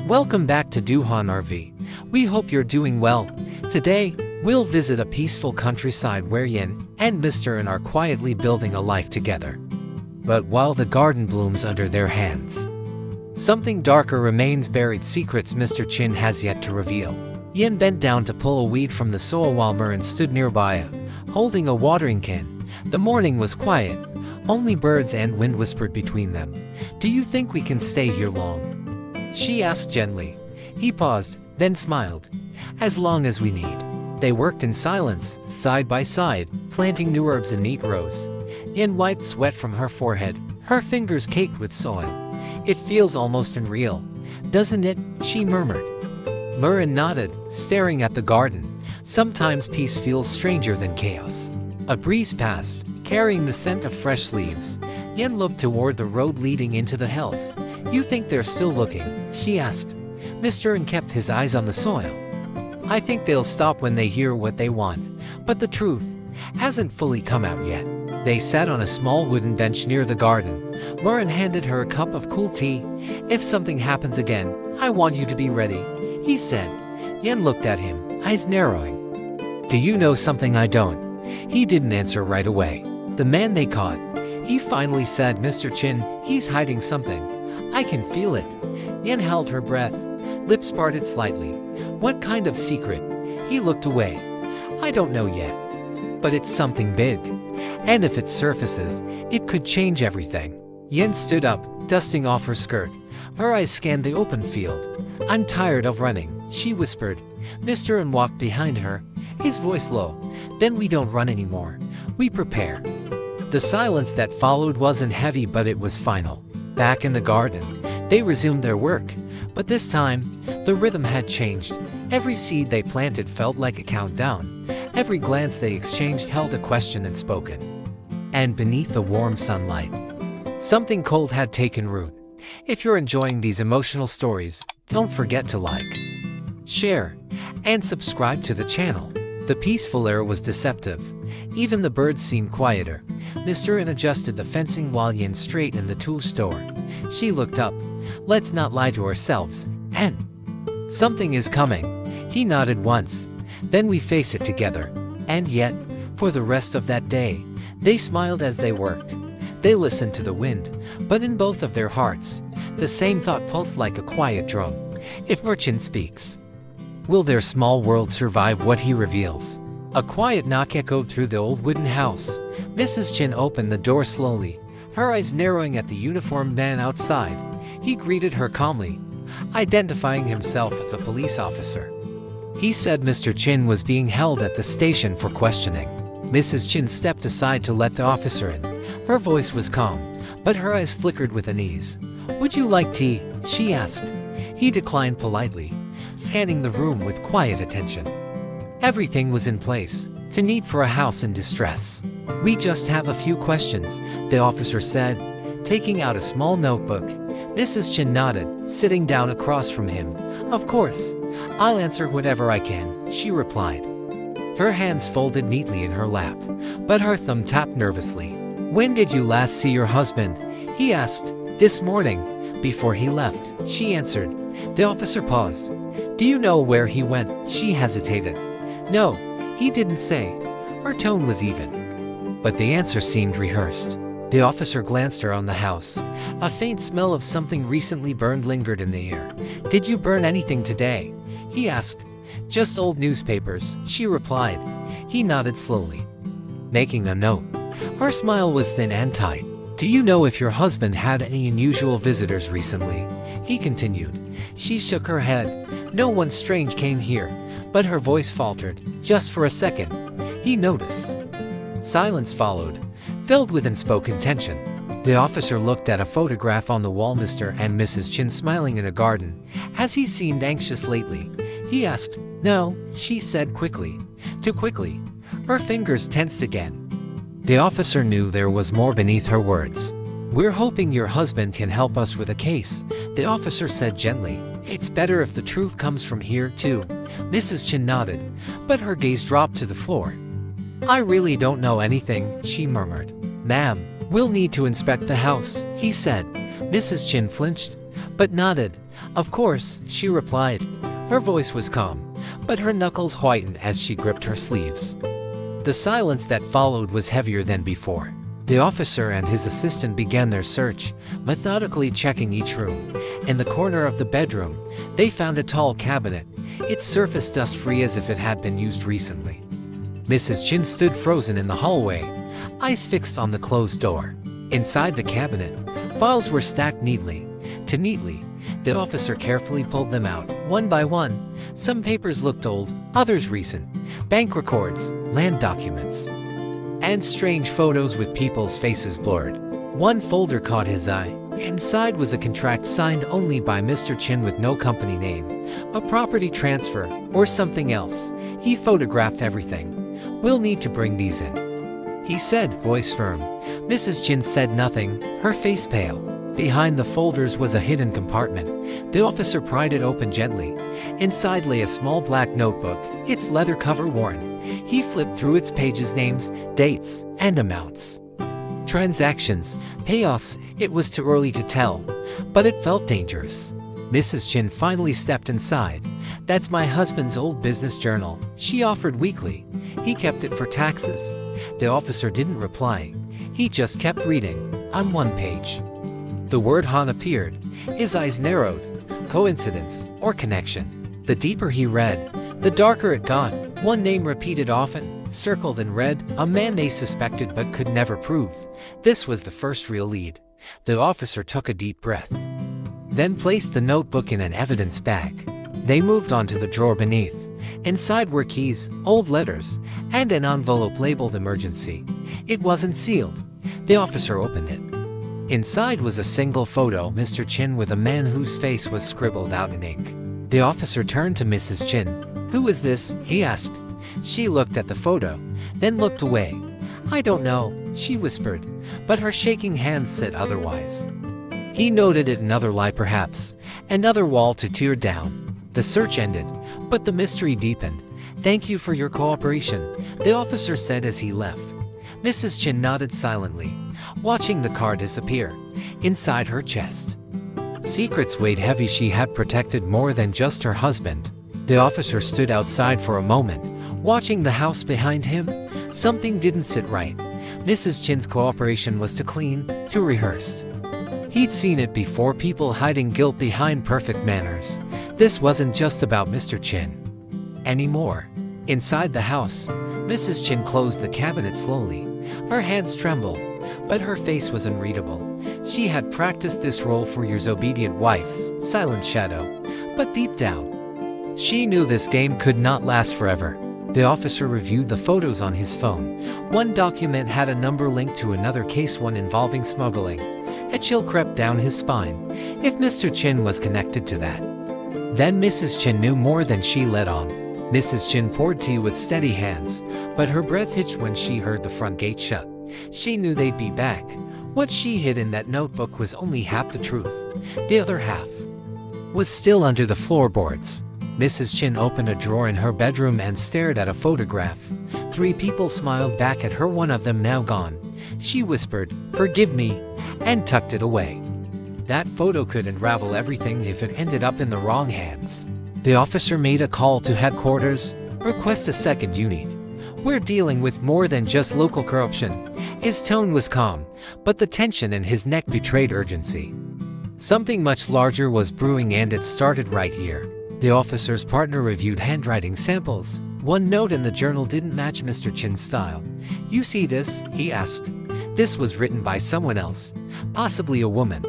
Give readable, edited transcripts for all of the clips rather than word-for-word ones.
Welcome back to Dieu Han RV. We hope you're doing well. Today, we'll visit a peaceful countryside where Yin and Mr. An are quietly building a life together. But while the garden blooms under their hands, something darker remains buried, secrets Mr. Chin has yet to reveal. Yin bent down to pull a weed from the soil while Murin stood nearby, holding a watering can. The morning was quiet. Only birds and wind whispered between them. "Do you think we can stay here long?" she asked gently. He paused, then smiled. "As long as we need." They worked in silence, side by side, planting new herbs in neat rows. Yin wiped sweat from her forehead, her fingers caked with soil. "It feels almost unreal, doesn't it?" she murmured. Murin nodded, staring at the garden. Sometimes peace feels stranger than chaos. A breeze passed, carrying the scent of fresh leaves. Yin looked toward the road leading into the hills. "You think they're still looking?" she asked. Mr. An kept his eyes on the soil. "I think they'll stop when they hear what they want, but the truth hasn't fully come out yet." They sat on a small wooden bench near the garden. Murin handed her a cup of cool tea. "If something happens again, I want you to be ready," he said. Yin looked at him, eyes narrowing. "Do you know something I don't?" He didn't answer right away. "The man they caught," he finally said. "Mr. Chin, he's hiding something. I can feel it." Yin held her breath, lips parted slightly. "What kind of secret?" He looked away. "I don't know yet. But it's something big. And if it surfaces, it could change everything." Yin stood up, dusting off her skirt. Her eyes scanned the open field. "I'm tired of running," she whispered. Mr. An walked behind her, his voice low. "Then we don't run anymore. We prepare." The silence that followed wasn't heavy, but it was final. Back in the garden, they resumed their work. But this time, the rhythm had changed. Every seed they planted felt like a countdown. Every glance they exchanged held a question unspoken. And beneath the warm sunlight, something cold had taken root. If you're enjoying these emotional stories, don't forget to like, share, and subscribe to the channel. The peaceful air was deceptive. Even the birds seemed quieter. Mr. An adjusted the fencing while Yin straightened the tool store. She looked up. "Let's not lie to ourselves, and something is coming." He nodded once. "Then we face it together." And yet, for the rest of that day, they smiled as they worked. They listened to the wind, but in both of their hearts, the same thought pulsed like a quiet drum. If Merchant speaks, will their small world survive what he reveals? A quiet knock echoed through the old wooden house. Mrs. Chin opened the door slowly, her eyes narrowing at the uniformed man outside. He greeted her calmly, identifying himself as a police officer. He said Mr. Chin was being held at the station for questioning. Mrs. Chin stepped aside to let the officer in. Her voice was calm, but her eyes flickered with unease. "Would you like tea?" she asked. He declined politely, scanning the room with quiet attention. Everything was in place, too neat for a house in distress. "We just have a few questions," the officer said, taking out a small notebook. Mrs. Chin nodded, sitting down across from him. "Of course, I'll answer whatever I can," she replied. Her hands folded neatly in her lap, but her thumb tapped nervously. "When did you last see your husband?" he asked. "This morning, before he left," she answered. The officer paused. "Do you know where he went?" She hesitated. "No, he didn't say." Her tone was even, but the answer seemed rehearsed. The officer glanced around the house. A faint smell of something recently burned lingered in the air. "Did you burn anything today?" he asked. "Just old newspapers," she replied. He nodded slowly, making a note. Her smile was thin and tight. "Do you know if your husband had any unusual visitors recently?" he continued. She shook her head. "No one strange came here," but her voice faltered. "Just for a second." He noticed. Silence followed, filled with unspoken tension. The officer looked at a photograph on the wall. Mr. and Mrs. Chin smiling in a garden. "Has he seemed anxious lately?" he asked. "No," she said quickly. Too quickly. Her fingers tensed again. The officer knew there was more beneath her words. "We're hoping your husband can help us with a case," the officer said gently. "It's better if the truth comes from here, too." Mrs. Chin nodded, but her gaze dropped to the floor. "I really don't know anything," she murmured. "Ma'am, we'll need to inspect the house," he said. Mrs. Chin flinched, but nodded. "Of course," she replied. Her voice was calm, but her knuckles whitened as she gripped her sleeves. The silence that followed was heavier than before. The officer and his assistant began their search, methodically checking each room. In the corner of the bedroom, they found a tall cabinet, its surface dust-free as if it had been used recently. Mrs. Chin stood frozen in the hallway, eyes fixed on the closed door. Inside the cabinet, files were stacked neatly. The officer carefully pulled them out, one by one. Some papers looked old, others recent. Bank records, land documents, and strange photos with people's faces blurred. One folder caught his eye. Inside was a contract signed only by Mr. Chin with no company name, a property transfer, or something else. He photographed everything. "We'll need to bring these in," he said, voice firm. Mrs. Chin said nothing, her face pale. Behind the folders was a hidden compartment. The officer pried it open gently. Inside lay a small black notebook, its leather cover worn. He flipped through its pages, names, dates, and amounts. Transactions, payoffs, it was too early to tell, but it felt dangerous. Mrs. Chin finally stepped inside. "That's my husband's old business journal," she offered weakly. "He kept it for taxes." The officer didn't reply. He just kept reading. On one page, the word Han appeared. His eyes narrowed. Coincidence or connection? The deeper he read, the darker it got. One name repeated often, circled in red, a man they suspected but could never prove. This was the first real lead. The officer took a deep breath, then placed the notebook in an evidence bag. They moved on to the drawer beneath. Inside were keys, old letters, and an envelope labeled emergency. It wasn't sealed. The officer opened it. Inside was a single photo, Mr. Chin with a man whose face was scribbled out in ink. The officer turned to Mrs. Chin. "Who is this?" he asked. She looked at the photo, then looked away. "I don't know," she whispered, but her shaking hands said otherwise. He noted it, another lie perhaps, another wall to tear down. The search ended, but the mystery deepened. "Thank you for your cooperation," the officer said as he left. Mrs. Chin nodded silently, watching the car disappear. Inside her chest, secrets weighed heavy. She had protected more than just her husband. The officer stood outside for a moment, watching the house behind him. Something didn't sit right. Mrs. Chin's cooperation was too clean, too rehearsed. He'd seen it before, people hiding guilt behind perfect manners. This wasn't just about Mr. Chin anymore. Inside the house, Mrs. Chin closed the cabinet slowly. Her hands trembled, but her face was unreadable. She had practiced this role for years, obedient wife, silent shadow. But deep down, she knew this game could not last forever. The officer reviewed the photos on his phone. One document had a number linked to another case, one involving smuggling. A chill crept down his spine. If Mr. Chin was connected to that, then Mrs. Chin knew more than she let on. Mrs. Chin poured tea with steady hands, but her breath hitched when she heard the front gate shut. She knew they'd be back. What she hid in that notebook was only half the truth. The other half was still under the floorboards. Mrs. Chin opened a drawer in her bedroom and stared at a photograph. 3 people smiled back at her, one of them now gone. She whispered, "Forgive me," and tucked it away. That photo could unravel everything if it ended up in the wrong hands. The officer made a call to headquarters. "Request a second unit. We're dealing with more than just local corruption." His tone was calm, but the tension in his neck betrayed urgency. Something much larger was brewing, and it started right here. The officer's partner reviewed handwriting samples. One note in the journal didn't match Mr. Chin's style. "You see this?" he asked. This was written by someone else, possibly a woman.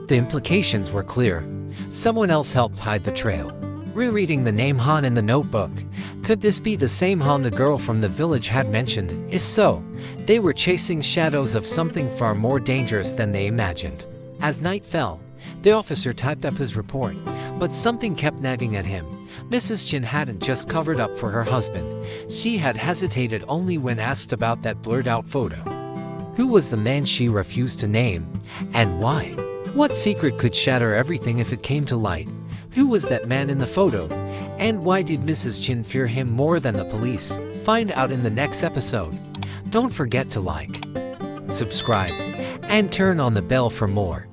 The implications were clear. Someone else helped hide the trail. Rereading the name Han in the notebook, could this be the same Han the girl from the village had mentioned? If so, they were chasing shadows of something far more dangerous than they imagined. As night fell, the officer typed up his report, but something kept nagging at him. Mrs. Chin hadn't just covered up for her husband. She had hesitated only when asked about that blurred-out photo. Who was the man she refused to name, and why? What secret could shatter everything if it came to light? Who was that man in the photo? And why did Mrs. Chin fear him more than the police? Find out in the next episode. Don't forget to like, subscribe, and turn on the bell for more.